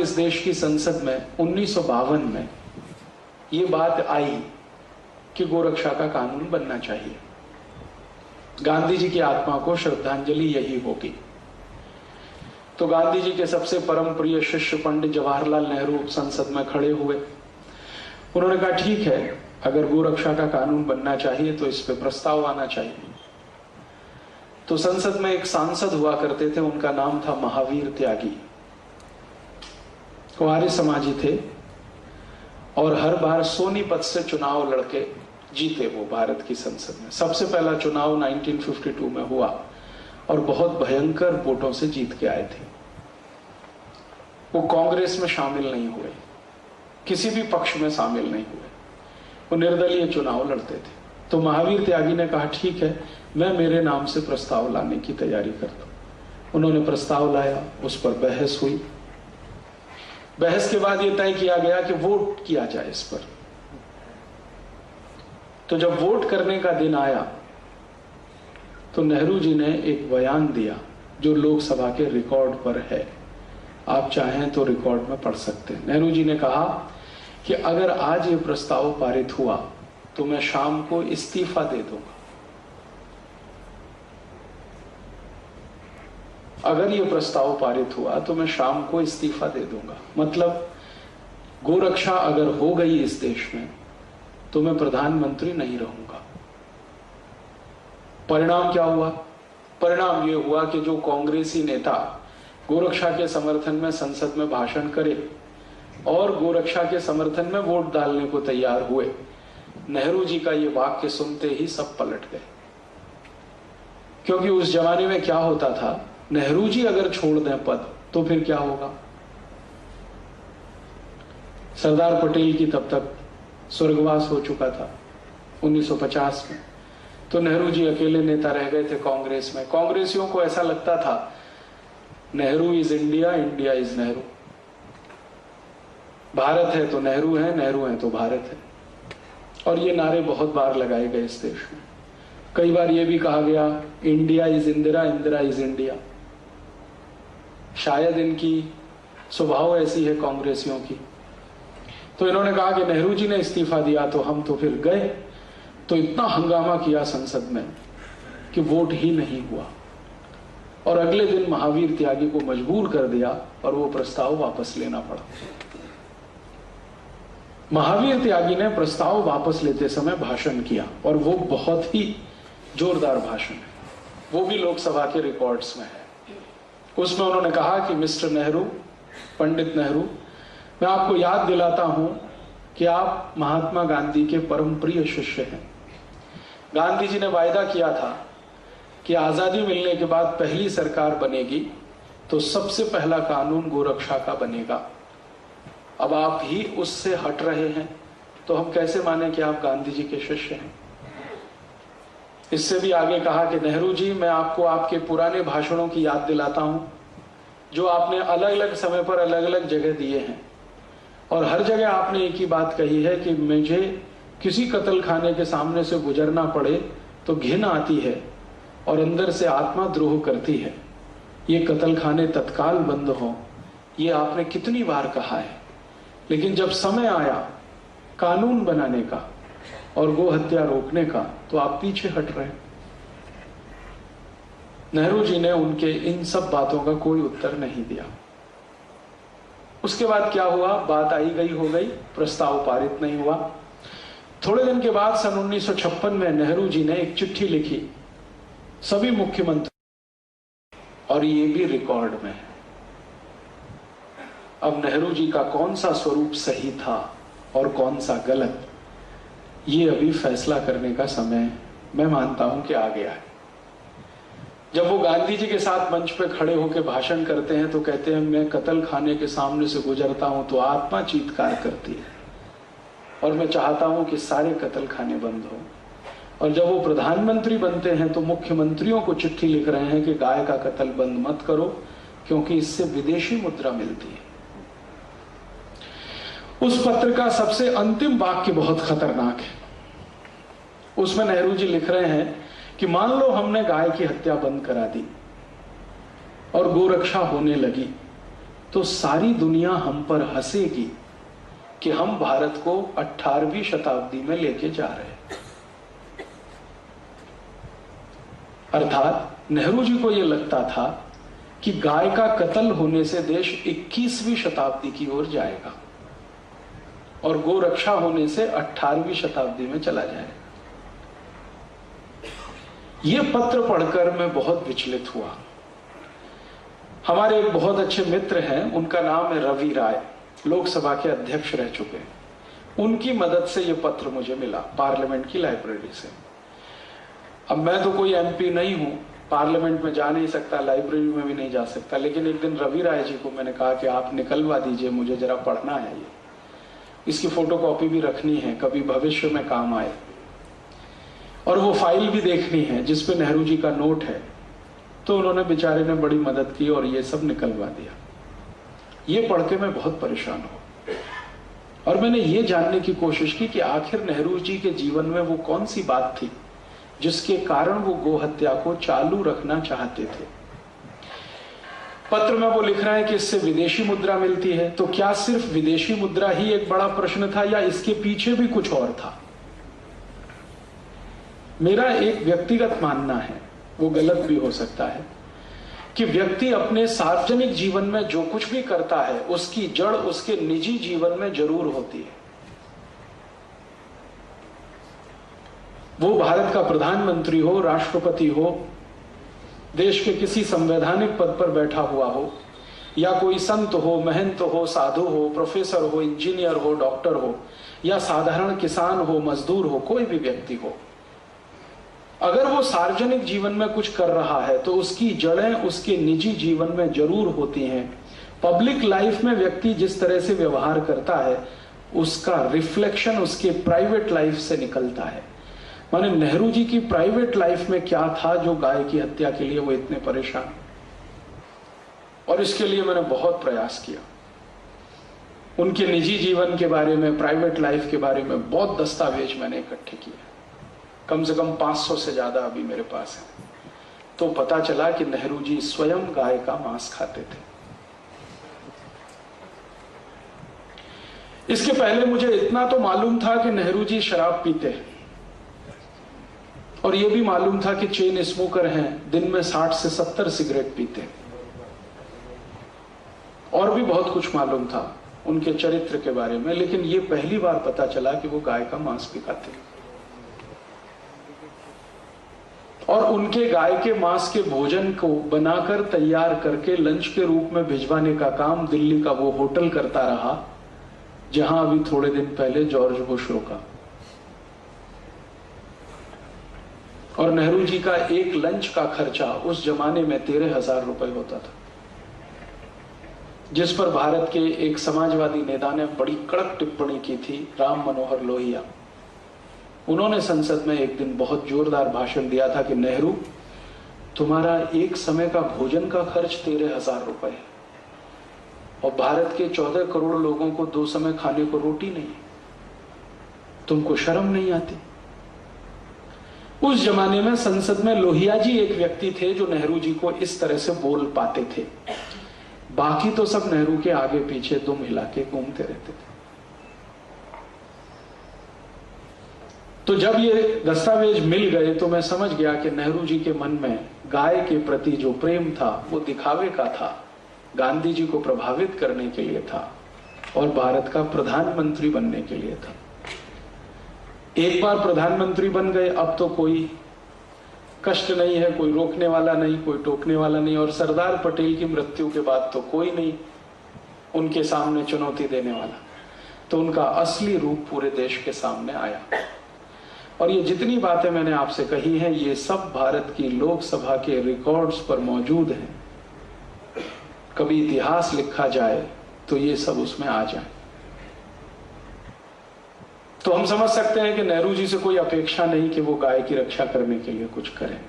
इस देश की संसद में 1952 में ये बात आई कि गोरक्षा का कानून बनना चाहिए, गांधी जी की आत्मा को श्रद्धांजलि यही होगी। तो गांधी जी के सबसे परम प्रिय शिष्य पंडित जवाहरलाल नेहरू संसद में खड़े हुए। उन्होंने कहा ठीक है, अगर गोरक्षा का कानून बनना चाहिए तो इस पे प्रस्ताव आना चाहिए। तो संसद में एक सांसद हुआ करते थे, उनका नाम था महावीर त्यागी। वो आर्य समाजी थे और हर बार सोनीपत से चुनाव लड़के जीते वो भारत की संसद में। सबसे पहला चुनाव 1952 में हुआ और बहुत भयंकर वोटों से जीत के आए थे। वो कांग्रेस में शामिल नहीं हुए, किसी भी पक्ष में शामिल नहीं हुए, वो निर्दलीय चुनाव लड़ते थे। तो महावीर त्यागी ने कहा ठीक है, मैं मेरे नाम से प्रस्ताव लाने की तैयारी करता हूं। उन्होंने प्रस्ताव लाया, उस पर बहस हुई। बहस के बाद यह तय किया गया कि वोट किया जाए इस पर। तो जब वोट करने का दिन आया तो नेहरू जी ने एक बयान दिया जो लोकसभा के रिकॉर्ड पर है, आप चाहें तो रिकॉर्ड में पढ़ सकते हैं। नेहरू जी ने कहा कि अगर आज ये प्रस्ताव पारित हुआ तो मैं शाम को इस्तीफा दे दूंगा। अगर ये प्रस्ताव पारित हुआ तो मैं शाम को इस्तीफा दे दूंगा। मतलब गोरक्षा अगर हो गई इस देश में तो मैं प्रधानमंत्री नहीं रहूंगा। परिणाम क्या हुआ? परिणाम यह हुआ कि जो कांग्रेसी नेता गोरक्षा के समर्थन में संसद में भाषण करे और गोरक्षा के समर्थन में वोट डालने को तैयार हुए, नेहरू जी का यह वाक्य सुनते ही सब पलट गए। क्योंकि उस जमाने में क्या होता था, नेहरू जी अगर छोड़ दें पद तो फिर क्या होगा। सरदार पटेल की तब तक स्वर्गवास हो चुका था 1950 में, तो नेहरू जी अकेले नेता रह गए थे कांग्रेस में। कांग्रेसियों को ऐसा लगता था Nehru is India, India is Nehru. Bharat है तो नेहरू है, नेहरू है तो भारत है। और ये नारे बहुत बार लगाए गए इस देश में। कई बार ये भी कहा गया India is Indira, Indira is India. शायद इनकी स्वभाव ऐसी है कांग्रेसियों की। तो इन्होंने कहा कि नेहरू जी ने इस्तीफा दिया तो हम तो फिर गए। तो इतना हंगामा किया संसद में कि वोट ही नहीं हुआ और अगले दिन महावीर त्यागी को मजबूर कर दिया और वो प्रस्ताव वापस लेना पड़ा। महावीर त्यागी ने प्रस्ताव वापस लेते समय भाषण किया और वो बहुत ही जोरदार भाषण है, वो भी लोकसभा के रिकॉर्ड्स में है। उसमें उन्होंने कहा कि मिस्टर नेहरू, पंडित नेहरू, मैं आपको याद दिलाता हूं कि आप महात्मा गांधी के परम प्रिय शिष्य हैं। गांधी जी ने वायदा किया था कि आजादी मिलने के बाद पहली सरकार बनेगी तो सबसे पहला कानून गोरक्षा का बनेगा। अब आप ही उससे हट रहे हैं तो हम कैसे माने कि आप गांधी जी के शिष्य हैं। इससे भी आगे कहा कि नेहरू जी, मैं आपको आपके पुराने भाषणों की याद दिलाता हूं जो आपने अलग अलग समय पर अलग अलग जगह दिए हैं और हर जगह आपने एक ही बात कही है कि मुझे किसी कत्ल खाने के सामने से गुजरना पड़े तो घिन आती है और अंदर से आत्मा द्रोह करती है। ये कत्ल खाने तत्काल बंद हो, ये आपने कितनी बार कहा है, लेकिन जब समय आया कानून बनाने का और गो हत्या रोकने का तो आप पीछे हट रहे हैं। नेहरू जी ने उनके इन सब बातों का कोई उत्तर नहीं दिया। उसके बाद क्या हुआ, बात आई गई हो गई, प्रस्ताव पारित नहीं हुआ। थोड़े दिन के बाद सन 1956 में नेहरू जी ने एक चिट्ठी लिखी सभी मुख्यमंत्री, और ये भी रिकॉर्ड में है। अब नेहरू जी का कौन सा स्वरूप सही था और कौन सा गलत, ये अभी फैसला करने का समय मैं मानता हूं कि आ गया है। जब वो गांधी जी के साथ मंच पे खड़े होकर भाषण करते हैं तो कहते हैं मैं कत्ल खाने के सामने से गुजरता हूं तो आत्मा चीत्कार करती है और मैं चाहता हूं कि सारे कत्ल खाने बंद हो। और जब वो प्रधानमंत्री बनते हैं तो मुख्यमंत्रियों को चिट्ठी लिख रहे हैं कि गाय का कत्ल बंद मत करो क्योंकि इससे विदेशी मुद्रा मिलती है। उस पत्र का सबसे अंतिम वाक्य बहुत खतरनाक है। उसमें नेहरू जी लिख रहे हैं कि मान लो हमने गाय की हत्या बंद करा दी और गोरक्षा होने लगी, तो सारी दुनिया हम पर हंसेगी कि हम भारत को 18वीं शताब्दी में लेके जा रहे हैं। अर्थात नेहरू जी को यह लगता था कि गाय का कत्ल होने से देश 21वीं शताब्दी की ओर जाएगा और गोरक्षा होने से 18वीं शताब्दी में चला जाएगा। यह पत्र पढ़कर मैं बहुत विचलित हुआ। हमारे एक बहुत अच्छे मित्र हैं, उनका नाम है रवि राय, लोकसभा के अध्यक्ष रह चुके हैं। उनकी मदद से यह पत्र मुझे मिला पार्लियामेंट की लाइब्रेरी से। अब मैं तो कोई एमपी नहीं हूं, पार्लियामेंट में जा नहीं सकता, लाइब्रेरी में भी नहीं जा सकता, लेकिन एक दिन रवि राय जी को मैंने कहा कि आप निकलवा दीजिए, मुझे जरा पढ़ना है ये, इसकी फोटोकॉपी भी रखनी है, कभी भविष्य में काम आए, और वो फाइल भी देखनी है जिसपे नेहरू जी का नोट है। तो उन्होंने बेचारे ने बड़ी मदद की और ये सब निकलवा दिया। ये पढ़ के मैं बहुत परेशान हूं और मैंने ये जानने की कोशिश की कि आखिर नेहरू जी के जीवन में वो कौन सी बात थी जिसके कारण वो गोहत्या को चालू रखना चाहते थे। पत्र में वो लिख रहे हैं कि इससे विदेशी मुद्रा मिलती है। तो क्या सिर्फ विदेशी मुद्रा ही एक बड़ा प्रश्न था या इसके पीछे भी कुछ और था? मेरा एक व्यक्तिगत मानना है, वो गलत भी हो सकता है, कि व्यक्ति अपने सार्वजनिक जीवन में जो कुछ भी करता है उसकी जड़ उसके निजी जीवन में जरूर होती है। वो भारत का प्रधानमंत्री हो, राष्ट्रपति हो, देश के किसी संवैधानिक पद पर बैठा हुआ हो, या कोई संत हो, महंत हो, साधु हो, प्रोफेसर हो, इंजीनियर हो, डॉक्टर हो, या साधारण किसान हो, मजदूर हो, कोई भी व्यक्ति हो, अगर वो सार्वजनिक जीवन में कुछ कर रहा है तो उसकी जड़ें उसके निजी जीवन में जरूर होती हैं। पब्लिक लाइफ में व्यक्ति जिस तरह से व्यवहार करता है उसका रिफ्लेक्शन उसके प्राइवेट लाइफ से निकलता है। माने नेहरू जी की प्राइवेट लाइफ में क्या था जो गाय की हत्या के लिए वो इतने परेशान, और इसके लिए मैंने बहुत प्रयास किया। उनके निजी जीवन के बारे में, प्राइवेट लाइफ के बारे में बहुत दस्तावेज मैंने इकट्ठे किए, कम से कम 500 से ज्यादा अभी मेरे पास है। तो पता चला कि नेहरू जी स्वयं गाय का मांस खाते थे। इसके पहले मुझे इतना तो मालूम था कि नेहरू जी शराब पीते हैं, और यह भी मालूम था कि चेन स्मोकर हैं, दिन में 60 से 70 सिगरेट पीते हैं। और भी बहुत कुछ मालूम था उनके चरित्र के बारे में, लेकिन यह पहली बार पता चला कि वो गाय का मांस भी खाते हैं। और उनके गाय के मांस के भोजन को बनाकर तैयार करके लंच के रूप में भिजवाने का काम दिल्ली का वो होटल करता रहा जहां अभी थोड़े दिन पहले जॉर्ज बुश रुका। और नेहरू जी का एक लंच का खर्चा उस जमाने में 13,000 रुपए होता था, जिस पर भारत के एक समाजवादी नेता ने बड़ी कड़क टिप्पणी की थी, राम मनोहर लोहिया। उन्होंने संसद में एक दिन बहुत जोरदार भाषण दिया था कि नेहरू, तुम्हारा एक समय का भोजन का खर्च 13,000 रुपए है और भारत के 14 करोड़ लोगों को 2 समय खाने को रोटी नहीं, तुमको शर्म नहीं आती? उस जमाने में संसद में लोहिया जी एक व्यक्ति थे जो नेहरू जी को इस तरह से बोल पाते थे। बाकी तो सब नेहरू के आगे पीछे दुम हिला के घूमते रहते थे। तो जब ये दस्तावेज मिल गए तो मैं समझ गया कि नेहरू जी के मन में गाय के प्रति जो प्रेम था वो दिखावे का था, गांधी जी को प्रभावित करने के लिए था और भारत का प्रधानमंत्री बनने के लिए था। एक बार प्रधानमंत्री बन गए, अब तो कोई कष्ट नहीं है, कोई रोकने वाला नहीं, कोई टोकने वाला नहीं, और सरदार पटेल की मृत्यु के बाद तो कोई नहीं उनके सामने चुनौती देने वाला। तो उनका असली रूप पूरे देश के सामने आया। और ये जितनी बातें मैंने आपसे कही हैं ये सब भारत की लोकसभा के रिकॉर्ड्स पर मौजूद हैं। कभी इतिहास लिखा जाए तो ये सब उसमें आ जाए। तो हम समझ सकते हैं कि नेहरू जी से कोई अपेक्षा नहीं कि वो गाय की रक्षा करने के लिए कुछ करें।